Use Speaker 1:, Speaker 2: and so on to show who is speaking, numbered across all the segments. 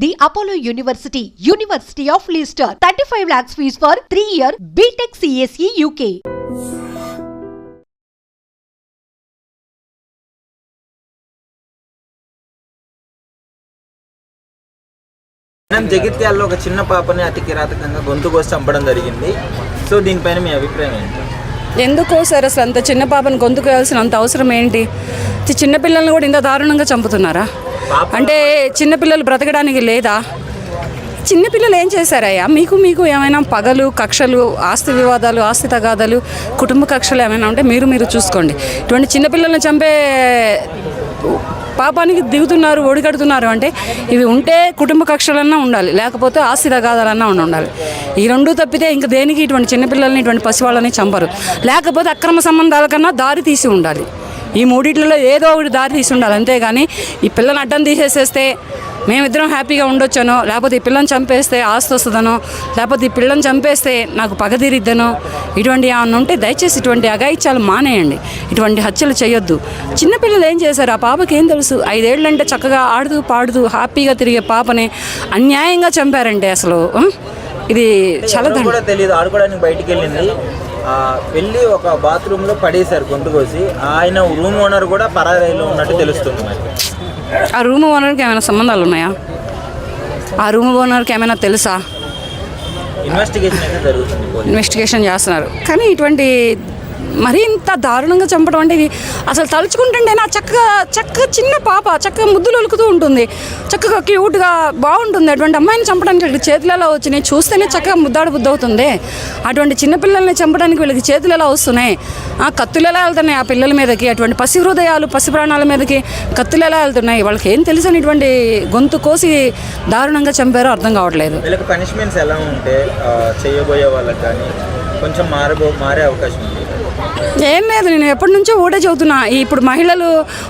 Speaker 1: The Apollo University, University of Leicester, 35 lakhs fees for 3-year BTech CSE UK.
Speaker 2: జగిత్యాలలో ఒక చిన్న పాపని అతి కిరాతకంగా గొంతు కోసి చంపడం జరిగింది. సో దీనిపైన మీ అభిప్రాయం ఏంటి?
Speaker 3: ఎందుకో సార్ అసలు అంత చిన్న పాపను గొంతు కోయాల్సినంత అవసరం ఏంటి? చిన్నపిల్లల్ని కూడా ఇంత దారుణంగా చంపుతున్నారా? అంటే చిన్నపిల్లలు బ్రతకడానికి లేదా? చిన్నపిల్లలు ఏం చేశారయ్యా? మీకు ఏమైనా పగలు కక్షలు, ఆస్తి వివాదాలు, ఆస్తి తగాదాలు, కుటుంబ కక్షలు ఏమైనా ఉంటే మీరు చూసుకోండి. ఇటువంటి చిన్నపిల్లల్ని చంపే పాపానికి దిగుతున్నారు, ఒడిగడుతున్నారు అంటే ఇవి ఉంటే కుటుంబ కక్షలన్నా ఉండాలి, లేకపోతే ఆస్తి తగాదాలన్నా ఉండాలి. ఈ రెండూ తప్పితే ఇంక దేనికి ఇటువంటి చిన్నపిల్లల్ని, ఇటువంటి పసివాళ్ళని చంపరు. లేకపోతే అక్రమ సంబంధాల కన్నా దారి తీసి ఉండాలి. ఈ మూడిట్లలో ఏదో ఒకటి దారి తీసి ఉండాలి. అంతేగాని ఈ పిల్లని అడ్డం తీసేసేస్తే మేమిద్దరం హ్యాపీగా ఉండొచ్చానో, లేకపోతే ఈ పిల్లని చంపేస్తే ఆస్తి వస్తుందనో, లేకపోతే ఈ పిల్లని చంపేస్తే నాకు పగ తీరిద్దనో, ఇటువంటి ఏమన్నా ఉంటే దయచేసి ఇటువంటి అఘాయిత్యాలు మానేయండి. ఇటువంటి హత్యలు చేయొద్దు. చిన్నపిల్లలు ఏం చేశారు? ఆ పాపకి ఏం తెలుసు? 5 ఏళ్ళంటే చక్కగా ఆడుతూ పాడుతూ హ్యాపీగా తిరిగే పాపని అన్యాయంగా చంపారంటే అసలు ఇది చాలా
Speaker 2: కూడా తెలియదు. ఆడుకోవడానికి బయటికి వెళ్ళి ఒక బాత్రూంలో పడేశారు గొంతు కోసి. ఆయన రూమ్ ఓనర్ కూడా పరారీలో ఉన్నట్టు తెలుస్తుంది.
Speaker 3: ఆ రూమ్ ఓనర్కి ఏమైనా సంబంధాలు ఉన్నాయా? ఆ రూమ్ ఓనర్కి ఏమైనా తెలుసా? ఇన్వెస్టిగేషన్ చేస్తున్నారు. కానీ ఇటువంటి మరీ ఇంత దారుణంగా చంపడం అంటే ఇది అసలు తలుచుకుంటుంటే నా చక్కగా చిన్న పాప చక్కగా ముద్దులు ఒలుకుతూ ఉంటుంది, చక్కగా క్యూట్గా బాగుంటుంది. అటువంటి అమ్మాయిని చంపడానికి వీళ్ళకి చేతులు ఎలా వచ్చినాయి? చూస్తేనే చక్కగా ముద్దాడు బుద్ధి అవుతుంది. అటువంటి చిన్నపిల్లల్ని చంపడానికి వీళ్ళకి చేతులు ఎలా వస్తున్నాయి? కత్తులు ఎలా వెళ్తున్నాయి ఆ పిల్లల మీదకి? అటువంటి పసి హృదయాలు, పసి ప్రాణాల మీదకి కత్తులు ఎలా వెళ్తున్నాయి? వాళ్ళకి ఏం తెలుసని ఇటువంటి గొంతు కోసి దారుణంగా చంపారో అర్థం కావట్లేదు.
Speaker 2: వీళ్ళకి పనిష్మెంట్స్ ఎలా ఉంటే చేయబోయే వాళ్ళకి కానీ కొంచెం మారే అవకాశం ఉంది?
Speaker 3: ఏం లేదు, నేను ఎప్పటి నుంచో ఓటే చెబుతున్నా. ఇప్పుడు మహిళలు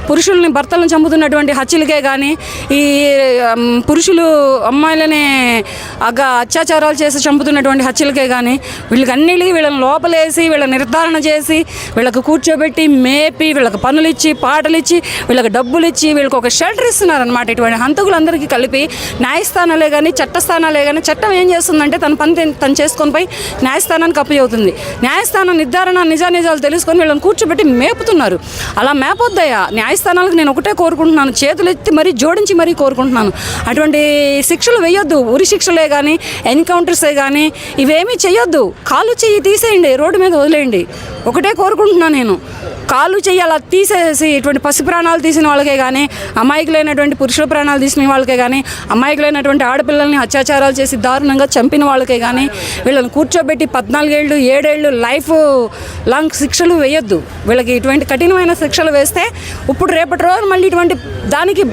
Speaker 3: పురుషుల్ని భర్తలను చంపుతున్నటువంటి హత్యలకే కానీ, ఈ పురుషులు అమ్మాయిలని అత్యాచారాలు చేసి చంపుతున్నటువంటి హత్యలకే కానీ, వీళ్ళకి వీళ్ళని లోపలేసి వీళ్ళ నిర్ధారణ చేసి వీళ్ళకి కూర్చోబెట్టి మేపి వీళ్ళకి పనులు ఇచ్చి పాటలు ఇచ్చి వీళ్ళకి డబ్బులు ఇచ్చి వీళ్ళకి ఒక షెల్టర్ ఇస్తున్నారనమాట. ఇటువంటి హంతకులందరికీ కలిపి న్యాయస్థానాలే కానీ చట్టస్థానాలే కానీ, చట్టం ఏం చేస్తుందంటే తన పని తను చేసుకొని పోయి న్యాయస్థానానికి అప్పచెబుతుంది. న్యాయస్థానం నిర్ధారణ నిజాలు తెలుసుకొని వీళ్ళని కూర్చోబెట్టి మేపుతున్నారు. అలా మేపొద్దయ్యా. న్యాయస్థానాలకు నేను ఒకటే కోరుకుంటున్నాను, చేతులు ఎత్తి మరీ జోడించి మరీ కోరుకుంటున్నాను, అటువంటి శిక్షలు వేయొద్దు. ఉరి శిక్షలే కానీ, ఎన్కౌంటర్సే కానీ ఇవేమీ చేయొద్దు. కాలు చెయ్యి తీసేయండి, రోడ్డు మీద వదిలేయండి. ఒకటే కోరుకుంటున్నాను నేను. కాలు చెయ్యి అలా తీసేసి ఇటువంటి పసి ప్రాణాలు తీసిన వాళ్ళకే కానీ, అమాయకులైనటువంటి పురుషుల ప్రాణాలు తీసిన వాళ్ళకే కానీ, అమాయకులైనటువంటి ఆడపిల్లల్ని అత్యాచారాలు చేసి దారుణంగా చంపిన వాళ్ళకే కానీ వీళ్ళని కూర్చోబెట్టి 14 ఏళ్ళు 7 ఏళ్ళు లైఫ్ లాంగ్ శిక్షలు వేయొద్దు. వీళ్ళకి ఇటువంటి కఠినమైన శిక్షలు వేస్తే ఇప్పుడు రేపటి రోజు మళ్ళీ ఇటువంటి దానికి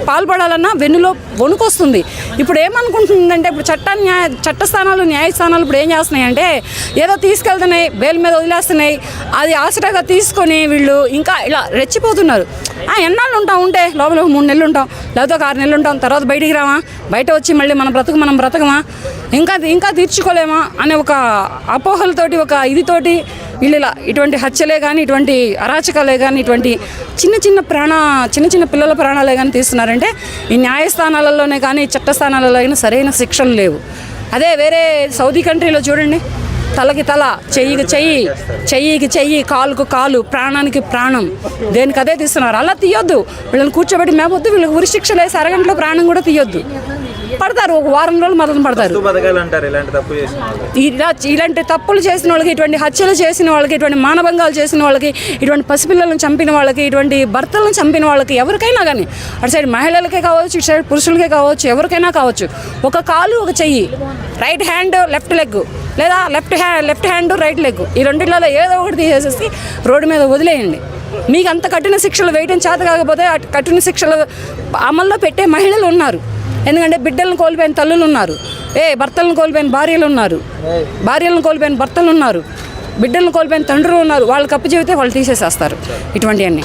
Speaker 3: పాల్పడాలన్నా వెన్నులో వణుకొస్తుంది. ఇప్పుడు ఏమనుకుంటుందంటే, ఇప్పుడు చట్టస్థానాలు న్యాయస్థానాలు ఇప్పుడు ఏం చేస్తున్నాయంటే, ఏదో తీసుకెళ్తున్నాయి, బెయిల్ మీద వదిలేస్తున్నాయి, అది ఆసరాగా తీసుకొని వీళ్ళు ఇంకా ఇలా రెచ్చిపోతున్నారు. ఎన్నాళ్ళు ఉంటాం? ఉంటే లోపల 3 నెలలు ఉంటాం, లేకపోతే ఒక 6 నెలలు ఉంటాం, తర్వాత బయటికి రామా? బయట వచ్చి మళ్ళీ మనం బ్రతకమా? ఇంకా తీర్చుకోలేమా అనే ఒక అపోహలతోటి, ఒక ఇదితోటి వీళ్ళు ఇలా ఇటువంటి హత్యలే కానీ, ఇటువంటి అరాచకాలే కానీ, ఇటువంటి చిన్న పిల్లల ప్రాణాలే కానీ తీస్తున్నారంటే ఈ న్యాయస్థానాలలోనే కానీ చట్టస్థానాలలో అయినా సరైన శిక్షలు లేవు. అదే వేరే సౌదీ కంట్రీలో చూడండి, తలకి తల, చెయ్యికి చెయ్యి, కాలుకు కాలు, ప్రాణానికి ప్రాణం, దేనికి అదే తీస్తున్నారు. అలా తీయొద్దు. వీళ్ళని కూర్చోబెట్టి మేమొద్దు. వీళ్ళకి ఉరి శిక్షలు వేసి అరగంటలో ప్రాణం కూడా తీయొద్దు. పడతారు, ఒక వారం రోజులు మొదలు పడతారు. ఇలాంటి తప్పులు చేసిన వాళ్ళకి, ఇటువంటి హత్యలు చేసిన వాళ్ళకి, ఇటువంటి మానభంగాలు చేసిన వాళ్ళకి, ఇటువంటి పసిపిల్లలను చంపిన వాళ్ళకి, ఇటువంటి భర్తలను చంపిన వాళ్ళకి, ఎవరికైనా కానీ, అటు సైడ్ మహిళలకే కావచ్చు, ఇటు సైడ్ పురుషులకే కావచ్చు, ఎవరికైనా కావచ్చు, ఒక కాలు ఒక చెయ్యి, రైట్ హ్యాండ్ లెఫ్ట్ లెగ్, లేదా లెఫ్ట్ హ్యాండ్ రైట్ లెగ్, ఈ రెండిట్లలో ఏదో ఒకటి తీసేసి రోడ్డు మీద వదిలేయండి. మీకు అంత కఠిన శిక్షలు వేయడం చేత కాకపోతే కఠిన శిక్షలు అమల్లో పెట్టే మహిళలు ఉన్నారు. ఎందుకంటే బిడ్డలను కోల్పోయిన తల్లులు ఉన్నారు, భర్తలను కోల్పోయిన భార్యలు ఉన్నారు, భార్యలను కోల్పోయిన భర్తలు ఉన్నారు, బిడ్డలను కోల్పోయిన తండ్రులు ఉన్నారు. వాళ్ళకి అప్పు చెబితే వాళ్ళు తీసేసేస్తారు ఇటువంటివన్నీ.